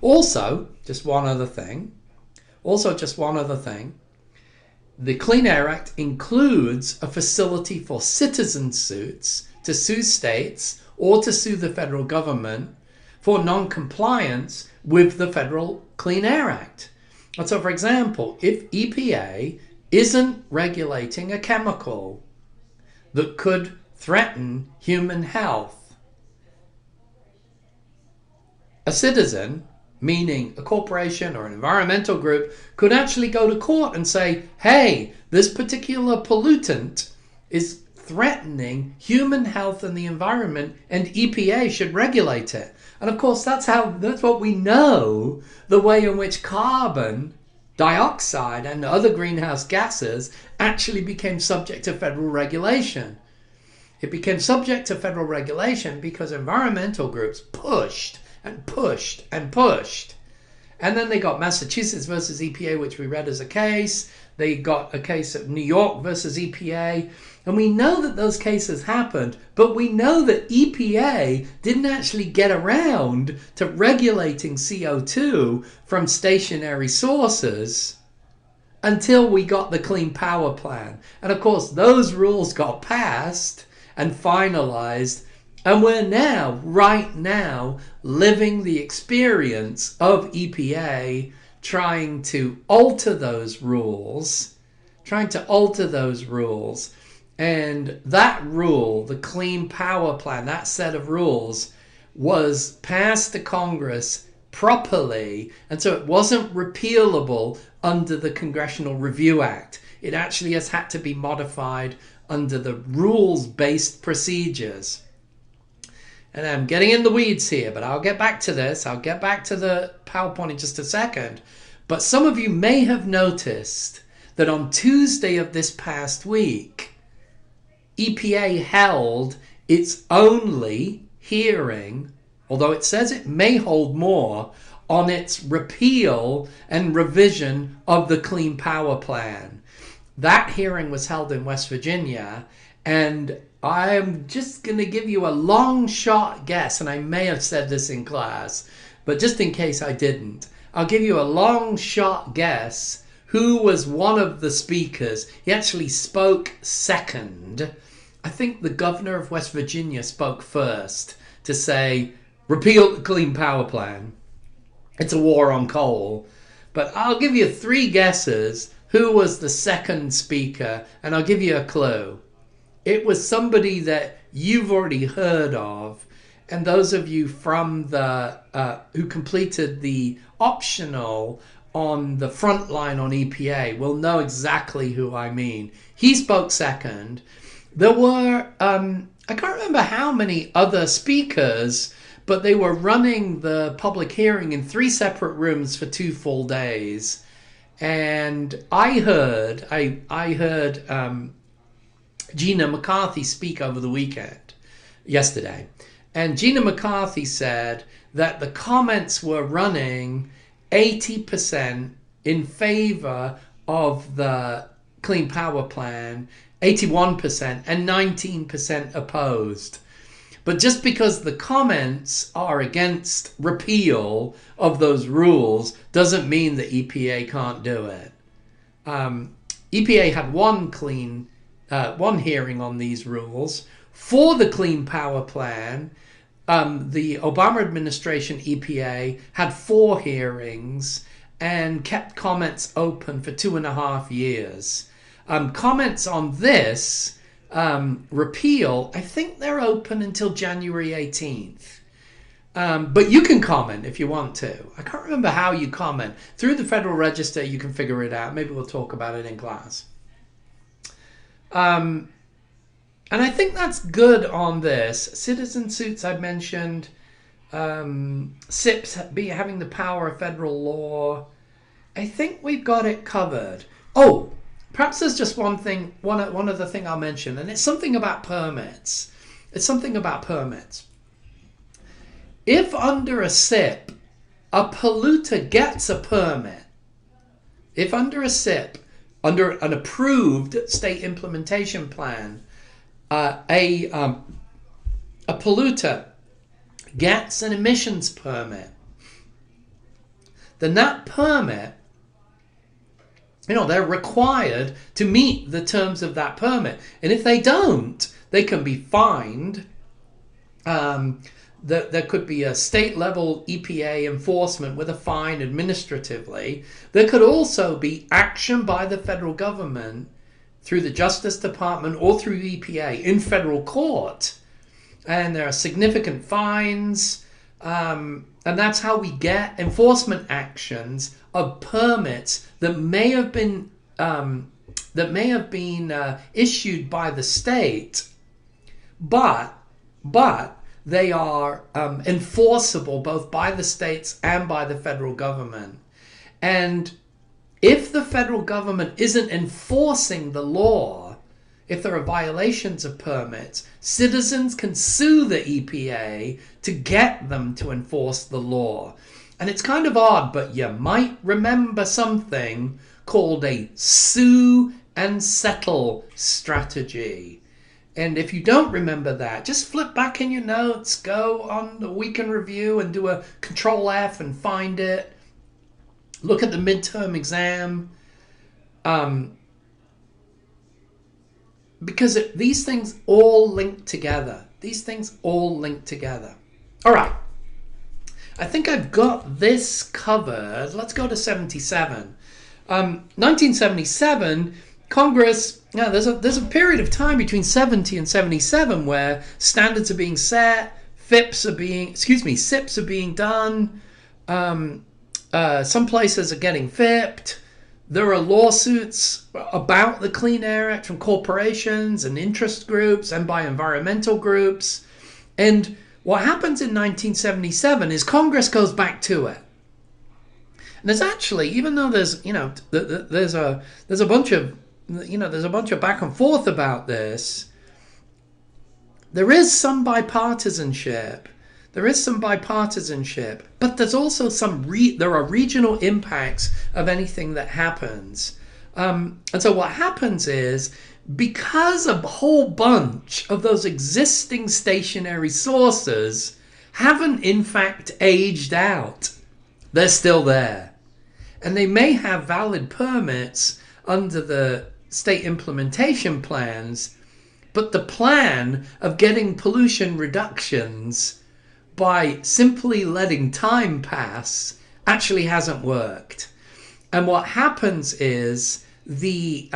Also, just one other thing. The Clean Air Act includes a facility for citizen suits to sue states or to sue the federal government for non-compliance with the Federal Clean Air Act. And so, for example, if EPA isn't regulating a chemical that could threaten human health, a citizen, meaning a corporation or an environmental group, could actually go to court and say, hey, this particular pollutant is threatening human health and the environment, and EPA should regulate it. And of course, that's what we know, the way in which carbon dioxide and other greenhouse gases actually became subject to federal regulation. It became subject to federal regulation because environmental groups pushed and pushed and pushed. And then they got Massachusetts versus EPA, which we read as a case. They got a case of New York versus EPA. And we know that those cases happened, but we know that EPA didn't actually get around to regulating CO2 from stationary sources until we got the Clean Power Plan. And of course, those rules got passed and finalized, and we're now, right now, living the experience of EPA trying to alter those rules, and that rule, the Clean Power Plan, that set of rules was passed to Congress properly, and so it wasn't repealable under the Congressional Review Act. It actually has had to be modified under the rules-based procedures. And I'm getting in the weeds here, but I'll get back to this. I'll get back to the PowerPoint in just a second. But some of you may have noticed that on Tuesday of this past week, EPA held its only hearing, although it says it may hold more, on its repeal and revision of the Clean Power Plan. That hearing was held in West Virginia, and I'm just going to give you a long shot guess, and I may have said this in class, but just in case I didn't, I'll give you a long shot guess who was one of the speakers. He actually spoke second. I think the governor of West Virginia spoke first to say, repeal the Clean Power Plan. It's a war on coal. But I'll give you 3 guesses who was the second speaker, and I'll give you a clue. It was somebody that you've already heard of, and those of you from the who completed the optional on the front line on EPA will know exactly who I mean. He spoke second. There were, I can't remember how many other speakers, but they were running the public hearing in 3 separate rooms for 2 full days. And I heard Gina McCarthy speak over the yesterday. And Gina McCarthy said that the comments were running 80% in favor of the Clean Power Plan, 81%, and 19% opposed. But just because the comments are against repeal of those rules doesn't mean that EPA can't do it. EPA had one hearing on these rules. For the Clean Power Plan, the Obama administration EPA had 4 hearings and kept comments open for 2.5 years. Comments on this repeal, I think they're open until January 18th. But you can comment if you want to. I can't remember how you comment. Through the Federal Register, you can figure it out. Maybe we'll talk about it in class. And I think that's good on this. Citizen suits I've mentioned. SIPs having the power of federal law. I think we've got it covered. Oh, perhaps there's just one other thing I'll mention, and it's something about permits. If under a SIP, a polluter gets a permit, if under a SIP, under an approved state implementation plan, a polluter gets an emissions permit, then that permit, they're required to meet the terms of that permit. And if they don't, they can be fined. There could be a state-level EPA enforcement with a fine administratively. There could also be action by the federal government through the Justice Department or through EPA in federal court. And there are significant fines. And that's how we get enforcement actions of permits that may have been issued by the state, but they are enforceable both by the states and by the federal government. And if the federal government isn't enforcing the law, if there are violations of permits, citizens can sue the EPA to get them to enforce the law. And it's kind of odd, but you might remember something called a sue and settle strategy. And if you don't remember that, just flip back in your notes, go on the week in review and do a Control F and find it. Look at the midterm exam. Because these things all link together. All right. I think I've got this covered. Let's go to 77. 1977, Congress, there's a period of time between 70 and 77 where standards are being set, SIPs are being done. Some places are getting FIP'd. There are lawsuits about the Clean Air Act from corporations and interest groups and by environmental groups. And what happens in 1977 is Congress goes back to it. And there's actually, even though there's a bunch of back and forth about this, there is some bipartisanship. But there's also there are regional impacts of anything that happens. And so what happens is, because a whole bunch of those existing stationary sources haven't in fact aged out, they're still there. And they may have valid permits under the state implementation plans, but the plan of getting pollution reductions by simply letting time pass actually hasn't worked. And what happens is the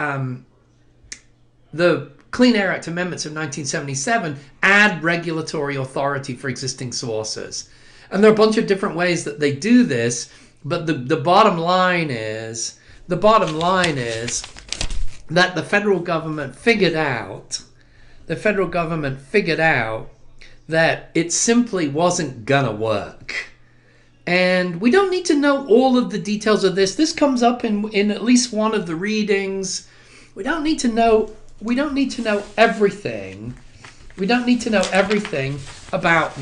Clean Air Act amendments of 1977 add regulatory authority for existing sources. And there are a bunch of different ways that they do this, but the bottom line is that the federal government figured out that it simply wasn't gonna work. And we don't need to know all of the details of this. This comes up in at least one of the readings. We don't need to know everything. We don't need to know everything about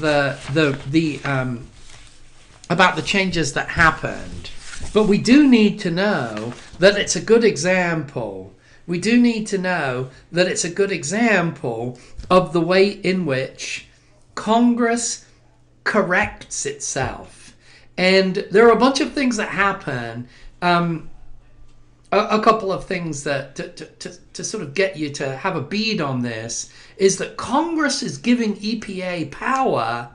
about the changes that happened. But we do need to know that it's a good example. We do need to know that it's a good example of the way in which Congress corrects itself. And there are a bunch of things that happen. A couple of things that to sort of get you to have a bead on this is that Congress is giving EPA power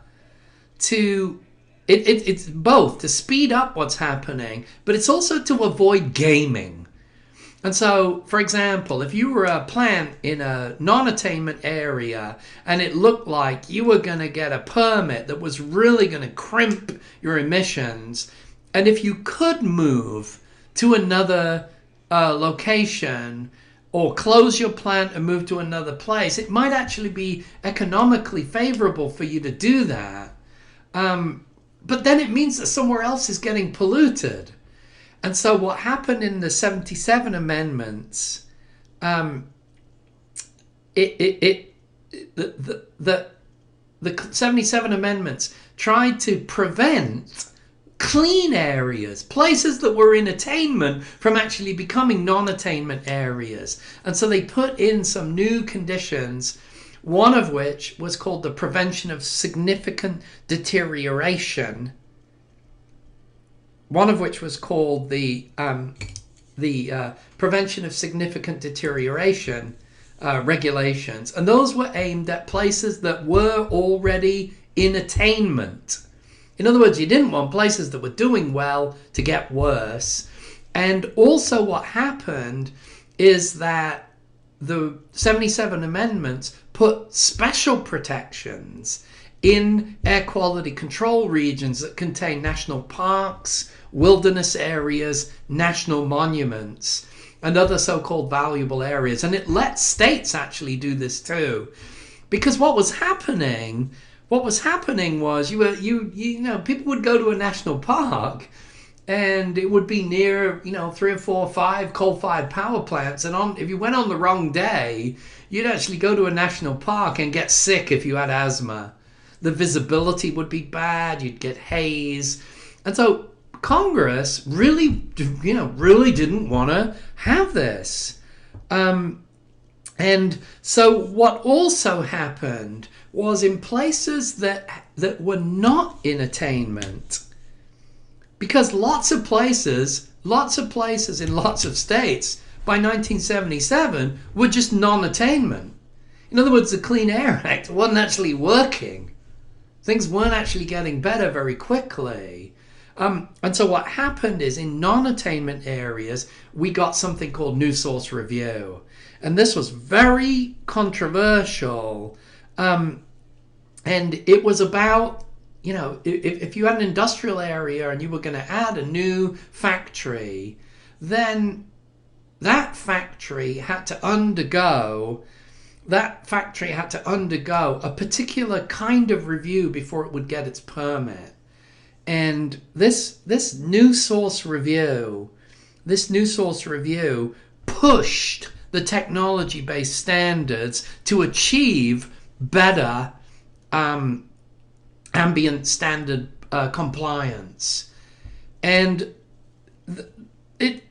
to it's both to speed up what's happening, but it's also to avoid gaming. And so, for example, if you were a plant in a non-attainment area and it looked like you were going to get a permit that was really going to crimp your emissions, and if you could move to another location or close your plant and move to another place, it might actually be economically favorable for you to do that. But then it means that somewhere else is getting polluted. And so what happened in the 77 amendments, the 77 amendments tried to prevent clean areas, places that were in attainment, from actually becoming non-attainment areas. And so they put in some new conditions, one of which was called the prevention of significant deterioration. One of which was called the prevention of significant deterioration regulations. And those were aimed at places that were already in attainment. In other words, you didn't want places that were doing well to get worse. And also what happened is that the 77 amendments put special protections in air quality control regions that contain national parks, wilderness areas, national monuments, and other so-called valuable areas. And it let states actually do this too. Because what was happening was people would go to a national park and it would be near 3 or 4 or 5 coal-fired power plants, and if you went on the wrong day, you'd actually go to a national park and get sick if you had asthma. The visibility would be bad, you'd get haze. And so Congress really didn't want to have this. And so what also happened was, in places that were not in attainment, because lots of places in lots of states by 1977 were just non-attainment. In other words, the Clean Air Act wasn't actually working. Things weren't actually getting better very quickly. And so what happened is in non-attainment areas, we got something called new source review. And this was very controversial. And it was about, if you had an industrial area and you were going to add a new factory, then that factory had to undergo a particular kind of review before it would get its permit. And this new source review pushed the technology-based standards to achieve better ambient standard compliance. And it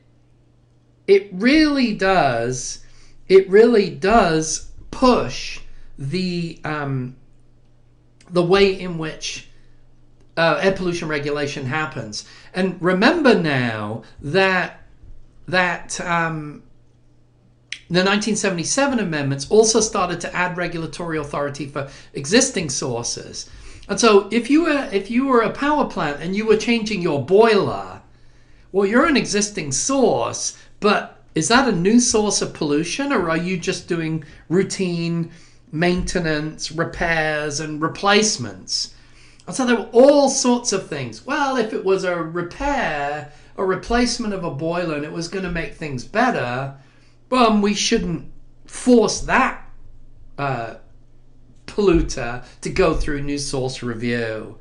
really does push the way in which air pollution regulation happens. And remember now that the 1977 amendments also started to add regulatory authority for existing sources. And so if you were a power plant and you were changing your boiler, well, you're an existing source, but is that a new source of pollution, or are you just doing routine maintenance, repairs, and replacements? And so there were all sorts of things. Well, if it was a repair or replacement of a boiler and it was going to make things better, well, we shouldn't force that polluter to go through new source review.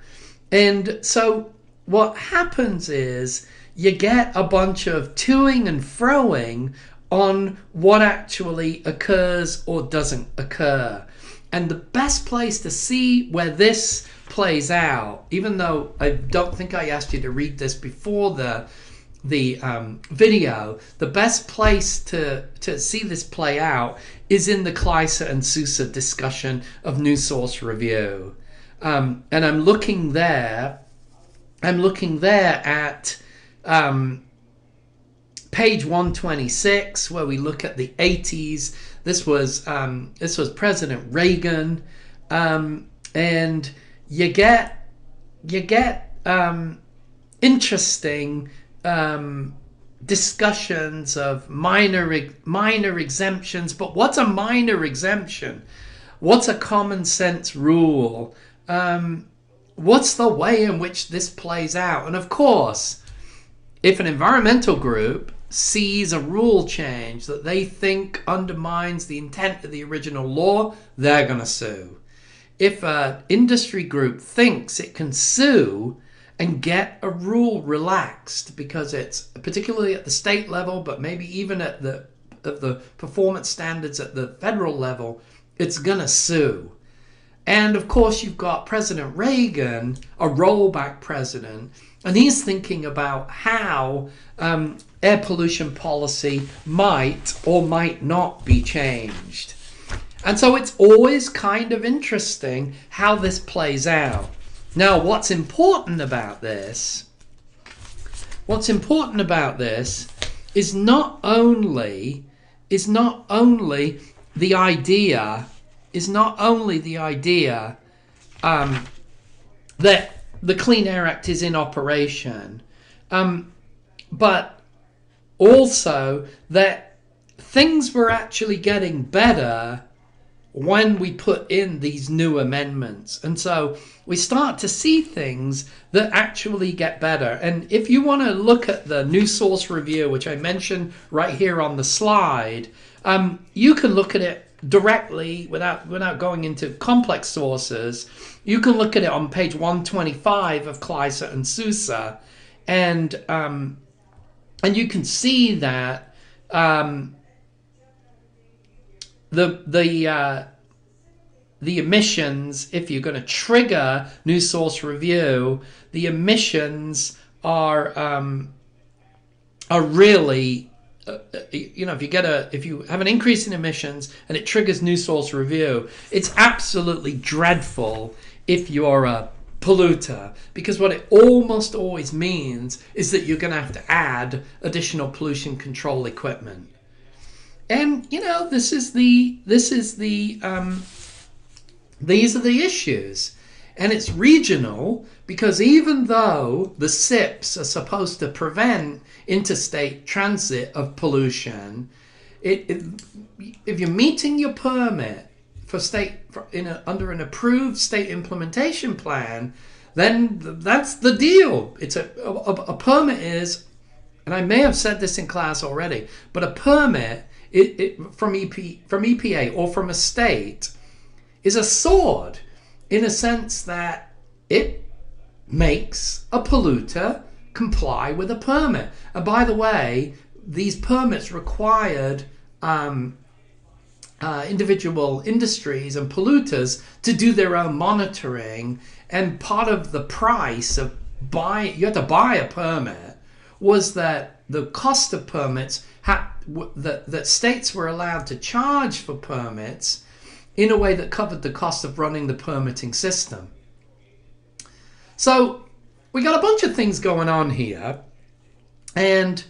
And so what happens is you get a bunch of toing and froing on what actually occurs or doesn't occur. And the best place to see where this plays out, even though I don't think I asked you to read this before the video, the best place to see this play out is in the Kleiser and Sousa discussion of new source review. And I'm looking there at page 126, where we look at the 80s. This was President Reagan, and you get interesting discussions of minor exemptions. But what's a minor exemption? What's a common sense rule? What's the way in which this plays out? And of course, if an environmental group sees a rule change that they think undermines the intent of the original law, they're going to sue. If an industry group thinks it can sue and get a rule relaxed because it's particularly at the state level, but maybe even at the performance standards at the federal level, it's going to sue. And of course, you've got President Reagan, a rollback president, and he's thinking about how air pollution policy might or might not be changed. And so it's always kind of interesting how this plays out. Now, what's important about this is not only the idea that the Clean Air Act is in operation, but also that things were actually getting better when we put in these new amendments. And so we start to see things that actually get better. And if you want to look at the new source review, which I mentioned right here on the slide, you can look at it directly without going into complex sources. You can look at it on page 125 of Kleiser and Sousa, and you can see that the emissions, if you're going to trigger new source review, the emissions are really if you have an increase in emissions and it triggers new source review, it's absolutely dreadful if you're a polluter, because what it almost always means is that you're going to have to add additional pollution control equipment. And these are the issues. And it's regional because even though the SIPs are supposed to prevent interstate transit of pollution, if you're meeting your permit for under an approved state implementation plan, then that's the deal. It's a permit is, and I may have said this in class already, but a permit from EPA or from a state is a sword, in a sense that it makes a polluter comply with a permit. And by the way, these permits required individual industries and polluters to do their own monitoring, and part of the price of you had to buy a permit was that the cost of permits that states were allowed to charge for permits in a way that covered the cost of running the permitting system. So we got a bunch of things going on here, and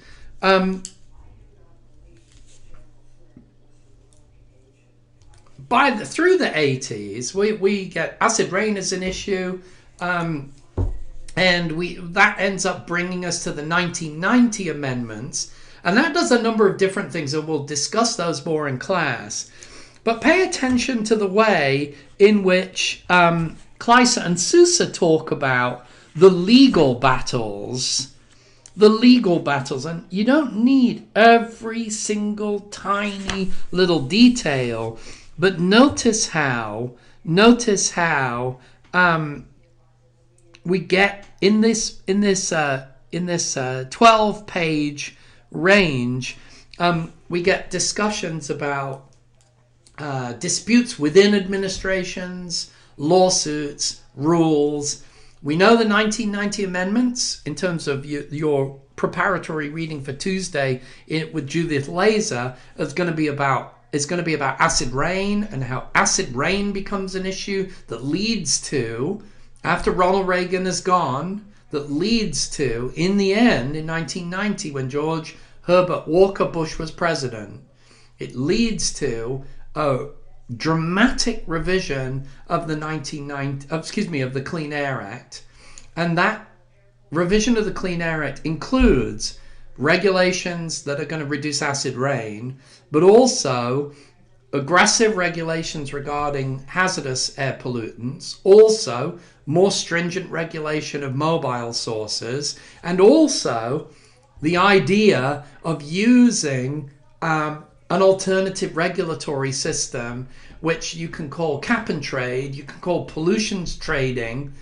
through the 80s, we get acid rain as an issue, and that ends up bringing us to the 1990 amendments, and that does a number of different things, and we'll discuss those more in class. But pay attention to the way in which Kleiser and Sousa talk about the legal battles. And you don't need every single tiny little detail, but notice how we get in this 12-page range, we get discussions about disputes within administrations, lawsuits, rules. We know the 1990 amendments in terms of your preparatory reading for Tuesday with Judith Laser is going to be about acid rain, and how acid rain becomes an issue that leads to, after Ronald Reagan is gone, that leads to, in the end, in 1990, when George Herbert Walker Bush was president, it leads to a dramatic revision of the the Clean Air Act. And that revision of the Clean Air Act includes regulations that are going to reduce acid rain, but also aggressive regulations regarding hazardous air pollutants, also more stringent regulation of mobile sources, and also the idea of using an alternative regulatory system, which you can call cap and trade, you can call pollutions trading,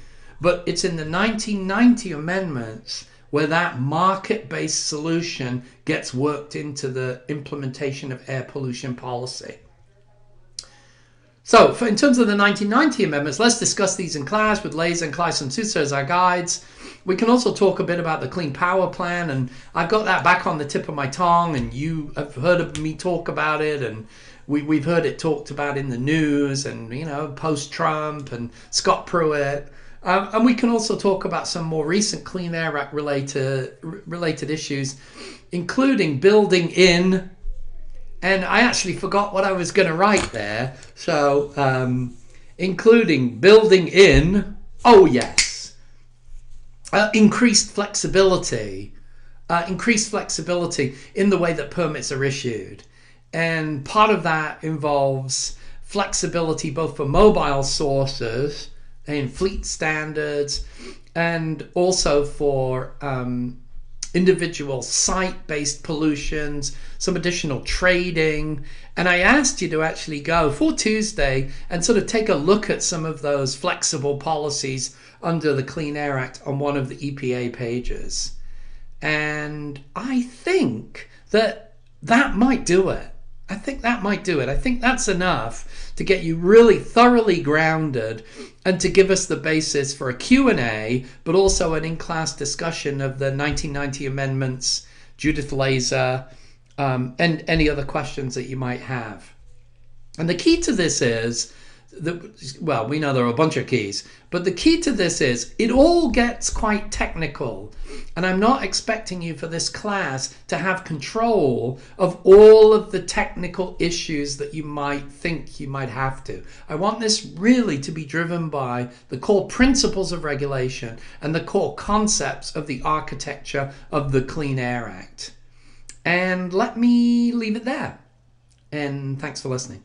but it's in the 1990 amendments where that market-based solution gets worked into the implementation of air pollution policy. So, in terms of the 1990 amendments, let's discuss these in class with Laser and Kleiser and Sousa as our guides. We can also talk a bit about the Clean Power Plan, and I've got that back on the tip of my tongue, and you have heard of me talk about it, and we've heard it talked about in the news, and post-Trump and Scott Pruitt. And we can also talk about some more recent Clean Air Act related issues, including building in. And I actually forgot what I was going to write there. So, including building in, increased flexibility in the way that permits are issued. And part of that involves flexibility both for mobile sources and fleet standards, and also for individual site-based pollutions, some additional trading. And I asked you to actually go for Tuesday and sort of take a look at some of those flexible policies under the Clean Air Act on one of the EPA pages. And I think that might do it. I think that's enough to get you really thoroughly grounded and to give us the basis for a Q&A, but also an in-class discussion of the 1990 amendments, Judith Laser, and any other questions that you might have. And the key to this is well, we know there are a bunch of keys, but the key to this is it all gets quite technical. And I'm not expecting you for this class to have control of all of the technical issues that you might think you might have to. I want this really to be driven by the core principles of regulation and the core concepts of the architecture of the Clean Air Act. And let me leave it there. And thanks for listening.